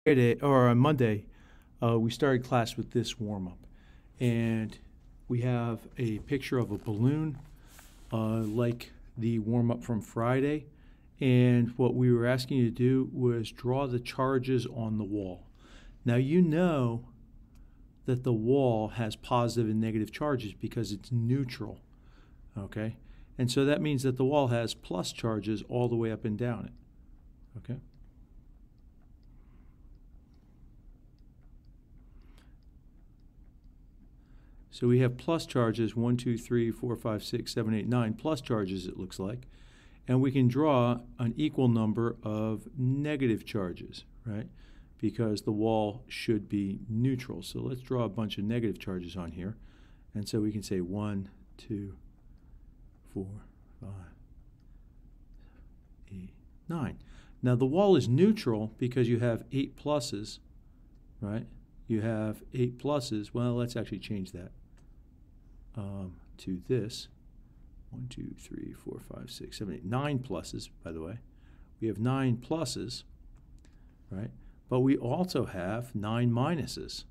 Friday or on Monday, we started class with this warm-up. And we have a picture of a balloon like the warm-up from Friday. And what we were asking you to do was draw the charges on the wall. Now you know that the wall has positive and negative charges because it's neutral, okay? And so that means that the wall has plus charges all the way up and down it, okay? So we have plus charges, 1, 2, 3, 4, 5, 6, 7, 8, 9, plus charges it looks like. And we can draw an equal number of negative charges, right? Because the wall should be neutral. So let's draw a bunch of negative charges on here. And so we can say 1, 2, 4, 5, 8, 9. Now the wall is neutral because you have 8 pluses, right? You have 8 pluses. Well, let's actually change that to this. 1, 2, 3, 4, 5, 6, 7, 8, 9 pluses, by the way. We have 9 pluses, right? But we also have 9 minuses,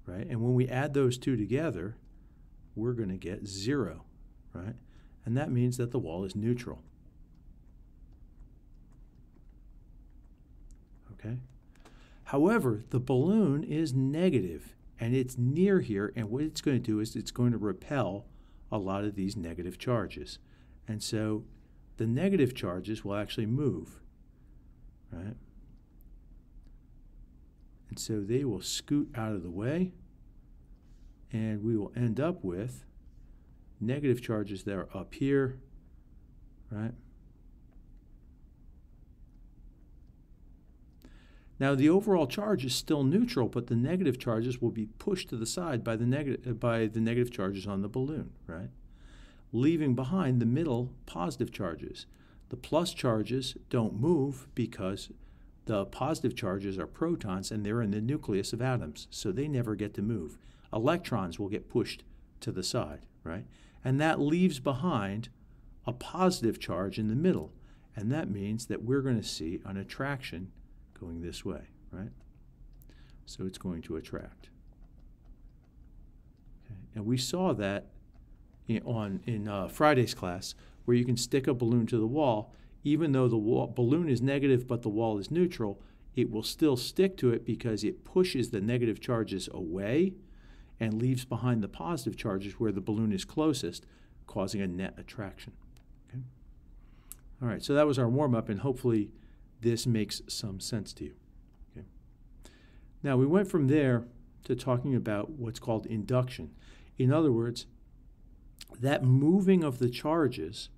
right? And when we add those two together, we're going to get 0, right? And that means that the wall is neutral. Okay? However, the balloon is negative, and it's near here, and what it's going to do is it's going to repel a lot of these negative charges. And so the negative charges will actually move, right? And so they will scoot out of the way, and we will end up with negative charges that are up here, right? Now the overall charge is still neutral, but the negative charges will be pushed to the side by the negative charges on the balloon, right? Leaving behind the middle positive charges. The plus charges don't move because the positive charges are protons and they're in the nucleus of atoms, so they never get to move. Electrons will get pushed to the side, right? And that leaves behind a positive charge in the middle, and that means that we're going to see an attraction going this way, right? So it's going to attract. Okay. And we saw that in Friday's class, where you can stick a balloon to the wall. Even though the balloon is negative but the wall is neutral, it will still stick to it because it pushes the negative charges away and leaves behind the positive charges where the balloon is closest, causing a net attraction. Okay? All right, so that was our warm-up, and hopefully this makes some sense to you. Okay. Now we went from there to talking about what's called induction. In other words, that moving of the charges,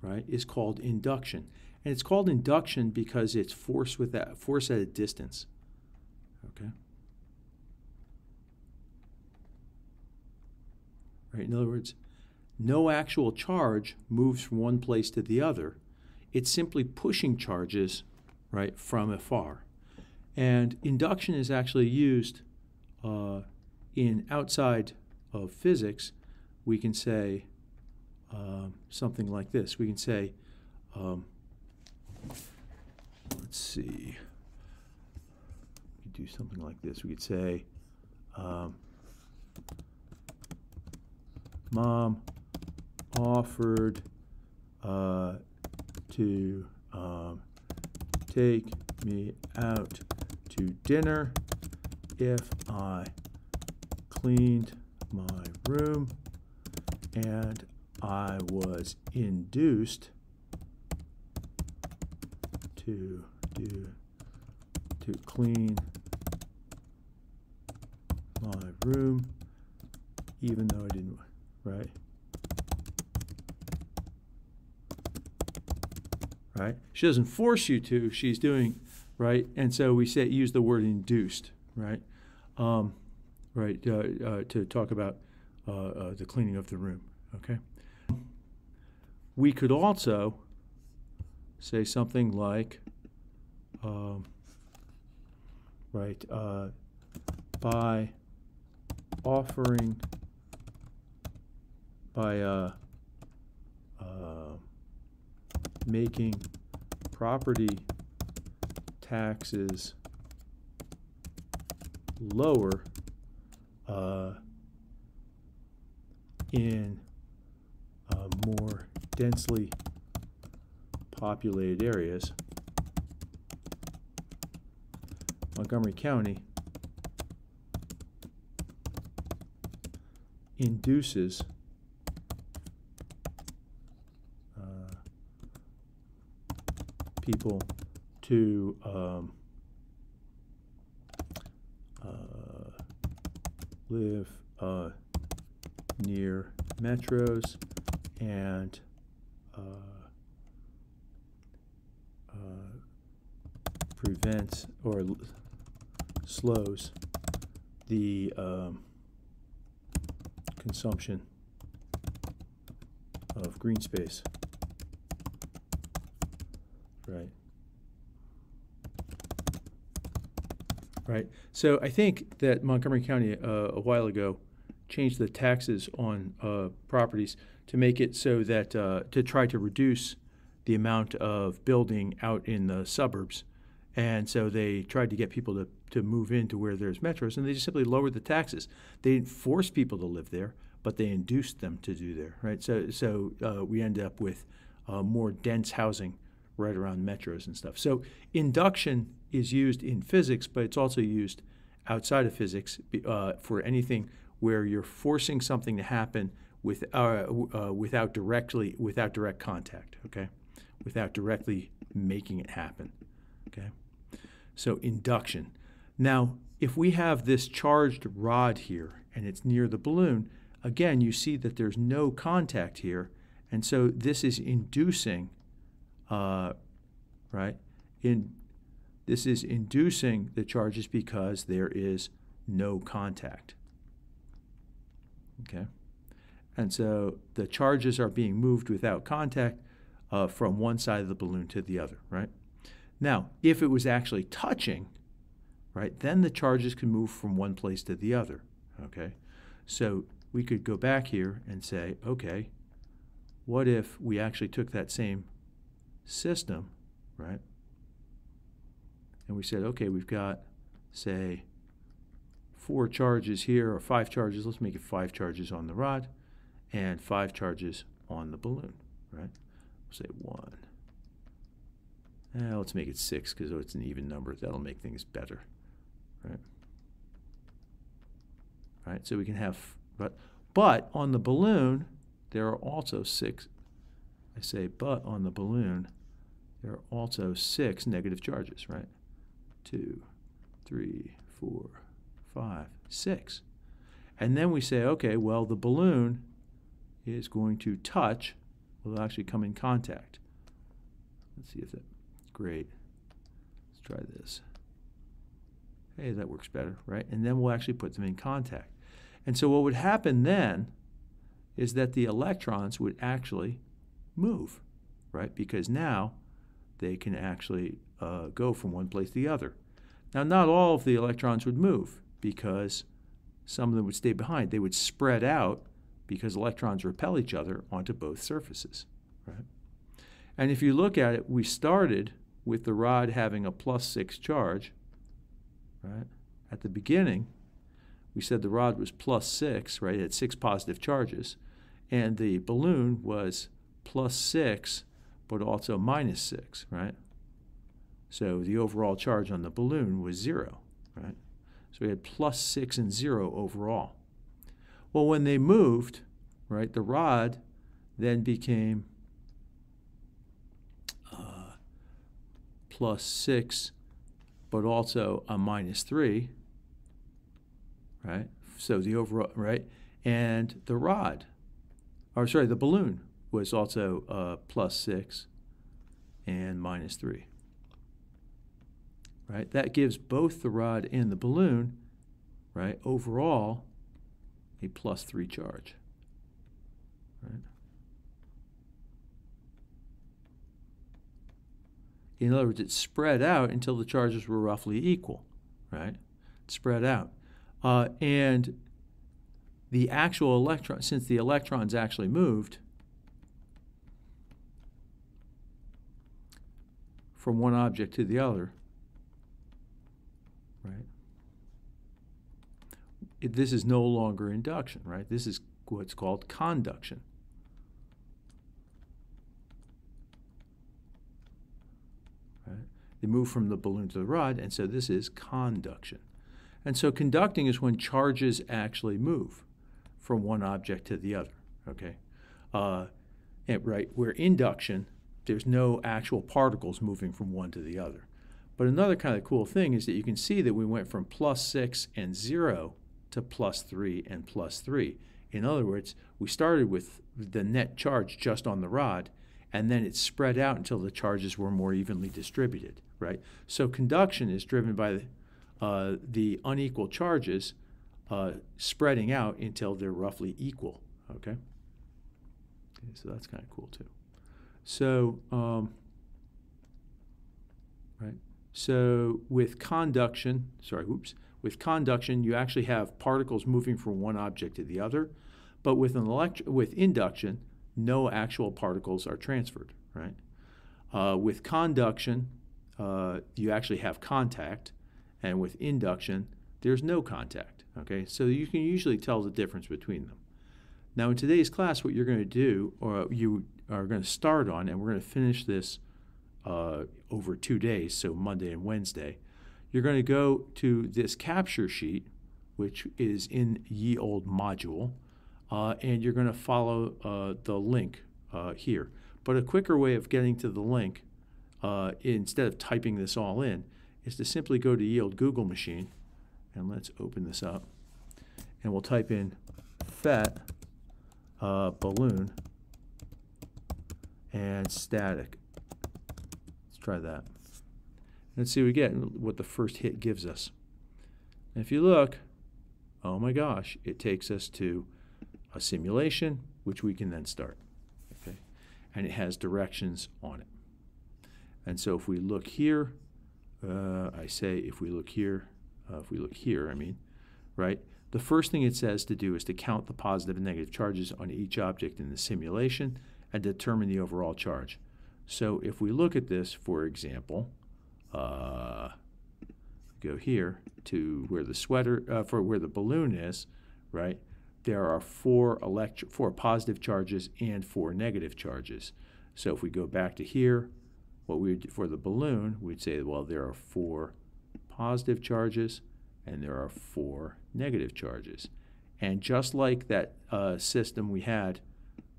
right, is called induction. And it's called induction because it's force at a distance. Okay. Right, in other words, no actual charge moves from one place to the other. It's simply pushing charges, right, from afar. And induction is actually used in outside of physics. We can say something like this. We can say, let's see, we could do something like this. We could say, Mom offered to take me out to dinner if I cleaned my room, and I was induced to clean my room even though I didn't, right? Right? She doesn't force you to, she's doing, right? And so we say use the word induced, right? To talk about the cleaning of the room, okay? We could also say something like, by offering, making property taxes lower in more densely populated areas. Montgomery County induces people to live near metros and prevents or slows the consumption of green space. Right. Right. So I think that Montgomery County a while ago changed the taxes on properties to make it so that to try to reduce the amount of building out in the suburbs. And so they tried to get people to move into where there's metros, and they just simply lowered the taxes. They didn't force people to live there, but they induced them to do there, right? So we end up with more dense housing right around metros and stuff. So induction is used in physics, but it's also used outside of physics for anything where you're forcing something to happen without direct contact, okay? Without directly making it happen, okay? So induction. Now, if we have this charged rod here and it's near the balloon, again, you see that there's no contact here, and so this is inducing, right? This is inducing the charges because there is no contact, okay? And so the charges are being moved without contact from one side of the balloon to the other, right? Now, if it was actually touching, right, then the charges can move from one place to the other, okay? So we could go back here and say, okay, what if we actually took that same system, right, and we said, okay, we've got, say, 4 charges here, or 5 charges. Let's make it 5 charges on the rod and 5 charges on the balloon, right? We'll say 1. Let's make it 6 because it's an even number. That'll make things better, right? Right, so we can have, but on the balloon, there are also 6. I say, but on the balloon, there are also 6 negative charges, right? 2, 3, 4, 5, 6. And then we say, okay, well, the balloon is going to touch, will actually come in contact. Let's see if that, great. Let's try this. Hey, that works better, right? And then we'll actually put them in contact. And so what would happen then is that the electrons would actually move, right? Because now they can actually go from one place to the other. Now, not all of the electrons would move because some of them would stay behind. They would spread out because electrons repel each other onto both surfaces, right? And if you look at it, we started with the rod having a +6 charge, right? At the beginning, we said the rod was +6, right? It had 6 positive charges. And the balloon was +6, but also -6, right? So the overall charge on the balloon was 0, right? So we had +6 and 0 overall. Well, when they moved, right, the rod then became +6, but also a -3, right? So the overall, right? And the rod, or sorry, the balloon was also +6 and -3, right? That gives both the rod and the balloon, right, overall a +3 charge, right? In other words, it spread out until the charges were roughly equal, right? It spread out. And the actual electron, since the electrons actually moved from one object to the other, right? this is no longer induction, right? This is what's called conduction. Right? They move from the balloon to the rod, and so this is conduction. And so conducting is when charges actually move from one object to the other, okay? Right, where induction, there's no actual particles moving from one to the other. But another kind of cool thing is that you can see that we went from +6 and 0 to +3 and +3. In other words, we started with the net charge just on the rod, and then it spread out until the charges were more evenly distributed, right? So conduction is driven by the unequal charges spreading out until they're roughly equal, okay? So that's kind of cool too. So, right. So with conduction, with conduction, you actually have particles moving from one object to the other, but with with induction, no actual particles are transferred, right? With conduction, you actually have contact, and with induction, there's no contact, okay? So you can usually tell the difference between them. Now in today's class, what you're going to do, or you are going to start on, and we're going to finish this over 2 days, so Monday and Wednesday, you're going to go to this capture sheet, which is in Ye Old module, and you're going to follow the link here. But a quicker way of getting to the link, instead of typing this all in, is to simply go to Ye Old Google machine, and let's open this up, and we'll type in PhET balloon and static. Let's try that. Let's see what we get, what the first hit gives us. And if you look, oh my gosh, it takes us to a simulation, which we can then start. Okay, and it has directions on it. And so if we look here, if we look here, I mean, right? The first thing it says to do is to count the positive and negative charges on each object in the simulation and determine the overall charge. So if we look at this, for example, go here to where the where the balloon is, right? There are four positive charges and 4 negative charges. So if we go back to here, what we would, for the balloon, we'd say, well, there are 4 positive charges and there are 4 negative charges. And just like that system we had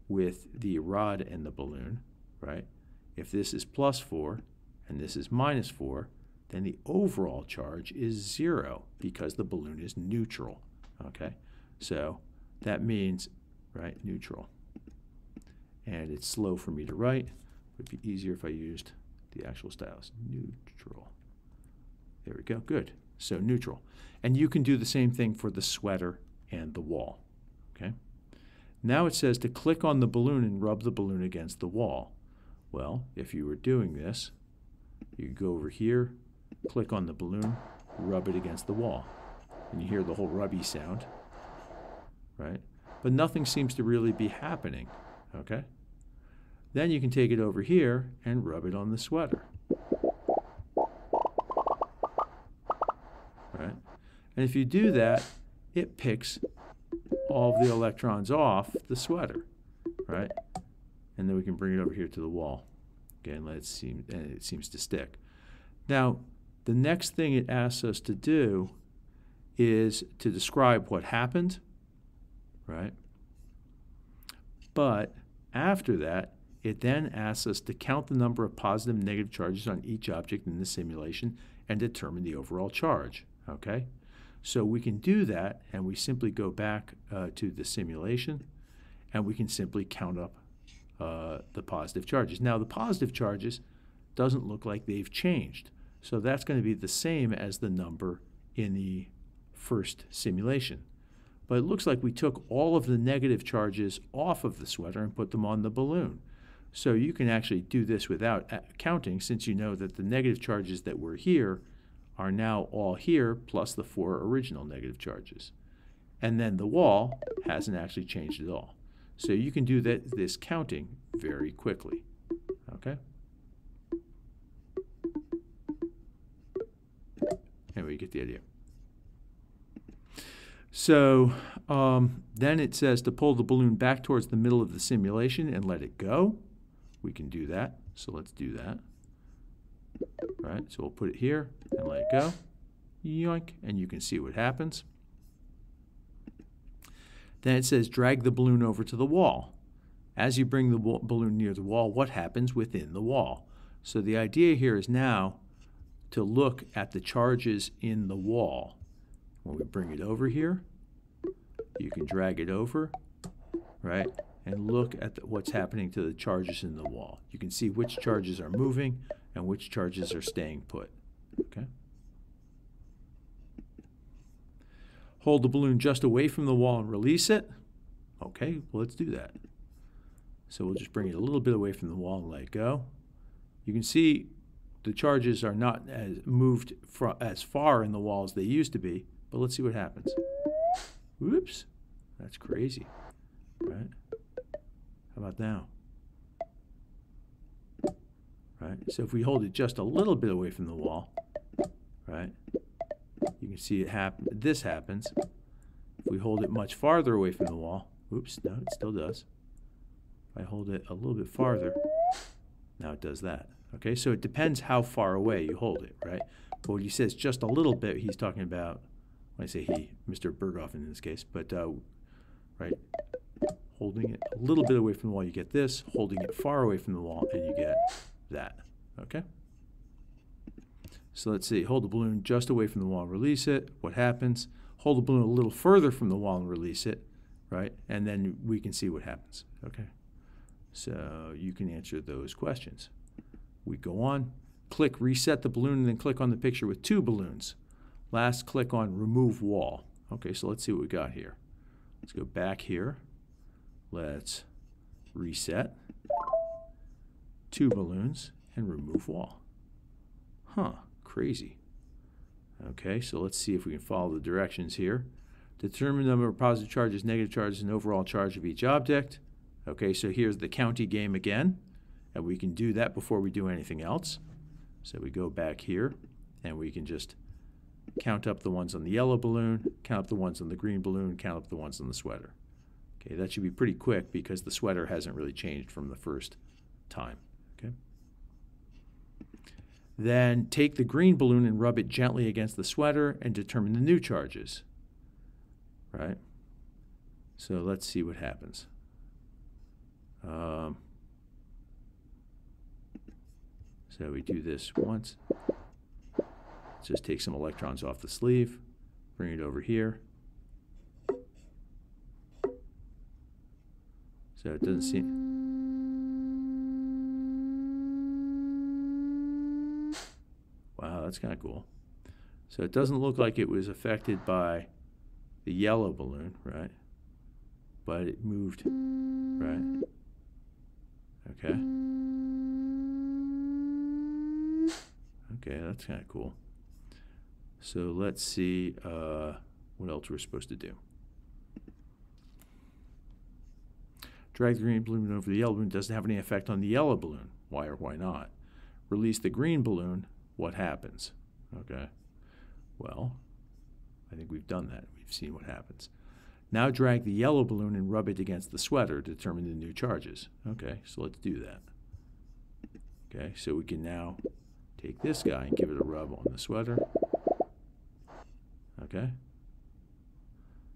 with the rod and the balloon, right? If this is +4 and this is -4, then the overall charge is 0 because the balloon is neutral, okay? So that means, right, neutral. And it's slow for me to write. It would be easier if I used the actual stylus. Neutral. There we go, good. So neutral. And you can do the same thing for the sweater and the wall, okay? Now it says to click on the balloon and rub the balloon against the wall. Well, if you were doing this, you go over here, click on the balloon, rub it against the wall. And you hear the whole rubby sound, right? But nothing seems to really be happening, okay? Then you can take it over here and rub it on the sweater. Right? And if you do that, it picks all of the electrons off the sweater, right? And then we can bring it over here to the wall. Again, and it seems to stick. Now, the next thing it asks us to do is to describe what happened, right? But after that, it then asks us to count the number of positive and negative charges on each object in the simulation and determine the overall charge, okay? So we can do that, and we simply go back to the simulation, and we can simply count up the positive charges. Now, the positive charges doesn't look like they've changed. So that's going to be the same as the number in the first simulation. But it looks like we took all of the negative charges off of the sweater and put them on the balloon. So you can actually do this without counting, since you know that the negative charges that were here are now all here, plus the 4 original negative charges. And then the wall hasn't actually changed at all. So you can do this counting very quickly, okay? Anyway, you get the idea. So then it says to pull the balloon back towards the middle of the simulation and let it go. We can do that. So let's do that. All right, so we'll put it here and let it go. Yoink, and you can see what happens. Then it says drag the balloon over to the wall. As you bring the balloon near the wall, what happens within the wall? So the idea here is now to look at the charges in the wall. When we bring it over here, you can drag it over, right, and look at what's happening to the charges in the wall. You can see which charges are moving and which charges are staying put. Okay. Hold the balloon just away from the wall and release it. Okay, well, let's do that. So we'll just bring it a little bit away from the wall and let it go. You can see the charges are not moved as far in the wall as they used to be, but let's see what happens. Whoops, that's crazy, right? How about now? Right, so if we hold it just a little bit away from the wall, right, you can see this happens. If we hold it much farther away from the wall, oops, no, it still does. If I hold it a little bit farther, now it does that. Okay, so it depends how far away you hold it, right? But when he says just a little bit, he's talking about, when I say he, Mr. Berghoff in this case, but, right, holding it a little bit away from the wall, you get this. Holding it far away from the wall, and you get that, okay? So let's see, hold the balloon just away from the wall, release it. What happens? Hold the balloon a little further from the wall and release it, right? And then we can see what happens, okay? So you can answer those questions. We go on, click reset the balloon, and then click on the picture with two balloons. Last, click on remove wall. Okay, so let's see what we got here. Let's go back here. Let's reset, two balloons, and remove wall. Huh, crazy. Okay, so let's see if we can follow the directions here. Determine the number of positive charges, negative charges, and overall charge of each object. Okay, so here's the county game again. And we can do that before we do anything else. So we go back here, and we can just count up the ones on the yellow balloon, count up the ones on the green balloon, count up the ones on the sweater. Okay, that should be pretty quick because the sweater hasn't really changed from the first time. Okay. Then take the green balloon and rub it gently against the sweater and determine the new charges. Right? So let's see what happens. So we do this once. Let's just take some electrons off the sleeve, bring it over here. So it doesn't seem... Wow, that's kind of cool. So it doesn't look like it was affected by the yellow balloon, right? But it moved, right? Okay. Okay, that's kind of cool. So let's see what else we're supposed to do. Drag the green balloon over the yellow balloon. Doesn't have any effect on the yellow balloon. Why or why not? Release the green balloon. What happens? Okay. Well, I think we've done that. We've seen what happens. Now drag the yellow balloon and rub it against the sweater to determine the new charges. Okay, so let's do that. Okay, so we can now take this guy and give it a rub on the sweater. Okay,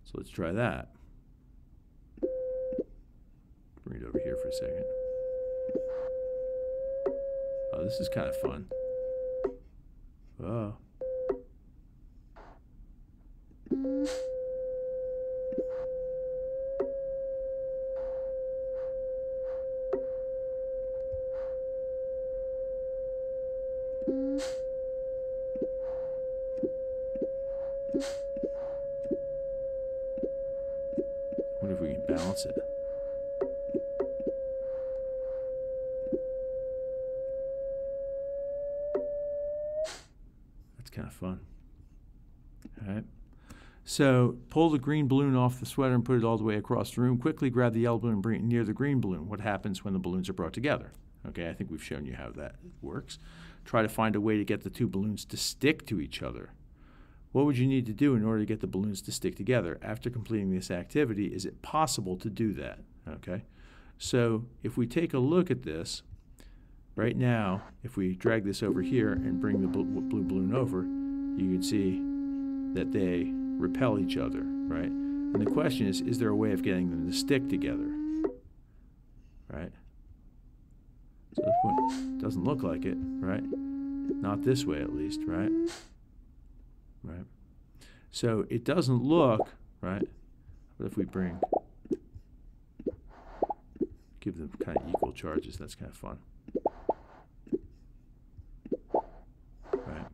so let's try that. Bring it over here for a second. Oh, this is kind of fun. Oh. What if we can balance it? That's kind of fun. All right. So pull the green balloon off the sweater and put it all the way across the room. Quickly grab the yellow balloon and bring it near the green balloon. What happens when the balloons are brought together? Okay, I think we've shown you how that works. Try to find a way to get the two balloons to stick to each other. what would you need to do in order to get the balloons to stick together? After completing this activity, is it possible to do that? Okay, so if we take a look at this, right now, if we drag this over here and bring the blue balloon over, you can see that they repel each other, right? And the question is there a way of getting them to stick together, right? So it doesn't look like it, right? Not this way, at least, right? Right. So it doesn't look, right? But if we give them kind of equal charges, that's kind of fun. Right.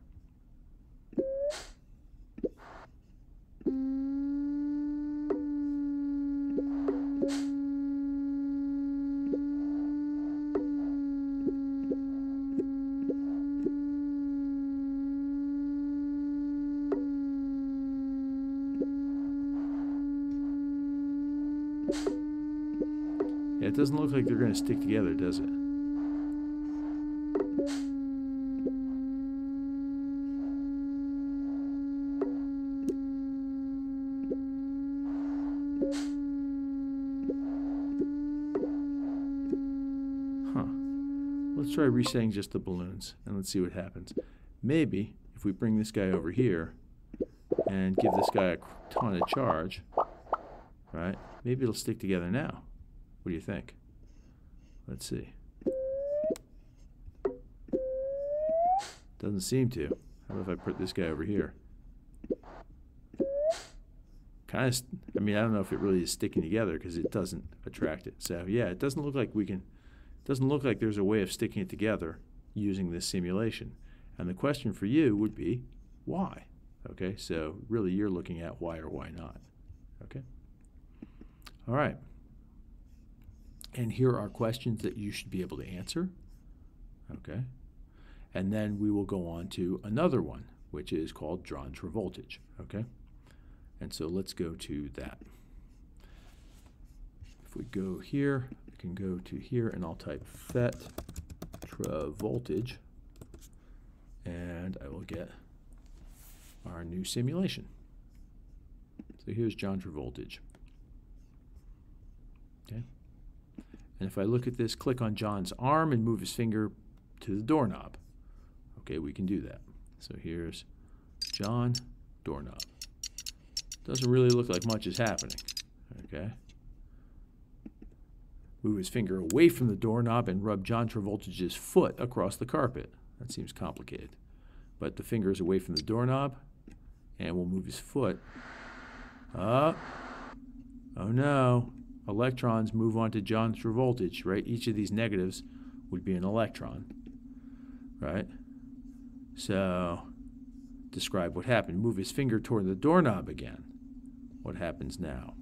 Yeah, it doesn't look like they're going to stick together, does it? Huh. Let's try resetting just the balloons, and let's see what happens. Maybe if we bring this guy over here and give this guy a ton of charge, right? Maybe it'll stick together now. What do you think? Let's see. Doesn't seem to. How about if I put this guy over here? Kind of, I mean, I don't know if it really is sticking together because it doesn't attract it. So yeah, it doesn't look like doesn't look like there's a way of sticking it together using this simulation. And the question for you would be, why? Okay, so really you're looking at why or why not. Okay? All right. And here are questions that you should be able to answer. Okay? And then we will go on to another one, which is called John-True voltage. Okay? And so let's go to that. If we go here, I can go to here and I'll type PhET voltage, and I will get our new simulation. So here's John-True voltage. Okay. And if I look at this, click on John's arm and move his finger to the doorknob. Okay, we can do that. So here's John, doorknob. Doesn't really look like much is happening. Okay. Move his finger away from the doorknob and rub John-True voltage's foot across the carpet. That seems complicated. But the finger is away from the doorknob, and we'll move his foot up. Oh no. Electrons move on to John-True voltage, right? Each of these negatives would be an electron, right? So describe what happened. Move his finger toward the doorknob again. What happens now?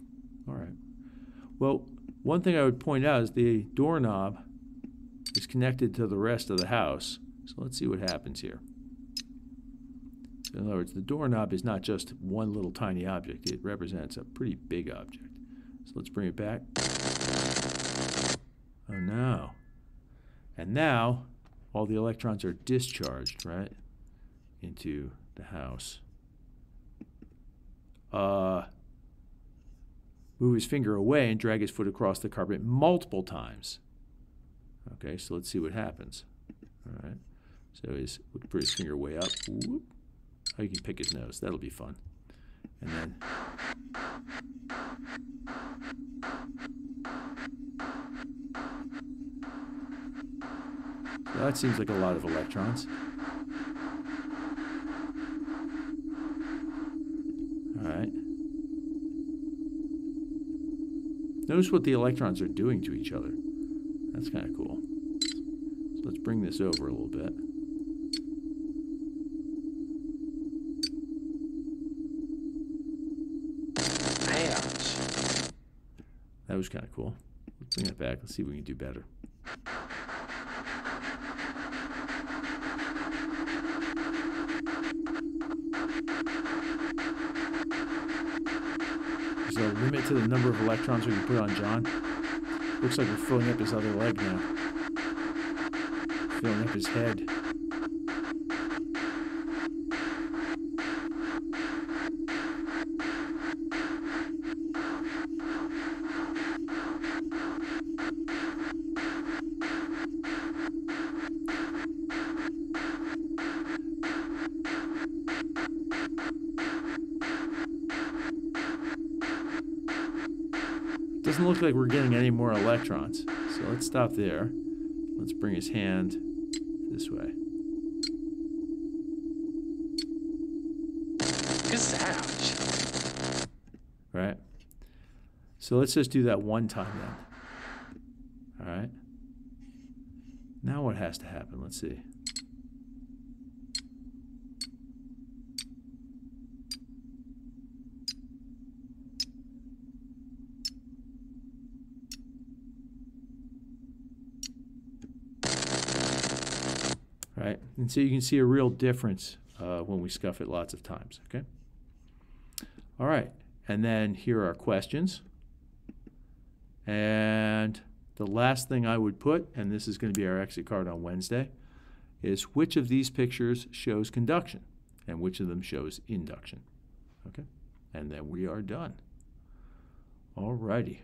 All right. Well, one thing I would point out is the doorknob is connected to the rest of the house. So let's see what happens here. So in other words, the doorknob is not just one little tiny object. It represents a pretty big object. So let's bring it back. Oh no. And now all the electrons are discharged, right, into the house. Move his finger away and drag his foot across the carpet multiple times. Okay, so let's see what happens. All right. So we'll put his finger way up. Whoop. Oh, you can pick his nose. That'll be fun. And then so that seems like a lot of electrons. All right. Notice what the electrons are doing to each other. That's kind of cool. So let's bring this over a little bit. That was kind of cool. Let's bring it back. Let's see if we can do better. Is there a limit to the number of electrons we can put on John? Looks like we're filling up his other leg now. Filling up his head. Doesn't look like we're getting any more electrons. So let's stop there. Let's bring his hand this way. Good sound. Right? So let's just do that one time then. All right? Now what has to happen? Let's see. Right? And so you can see a real difference when we scuff it lots of times, okay? All right, and then here are our questions. And the last thing I would put, and this is going to be our exit card on Wednesday, is which of these pictures shows conduction and which of them shows induction, okay? And then we are done. All righty.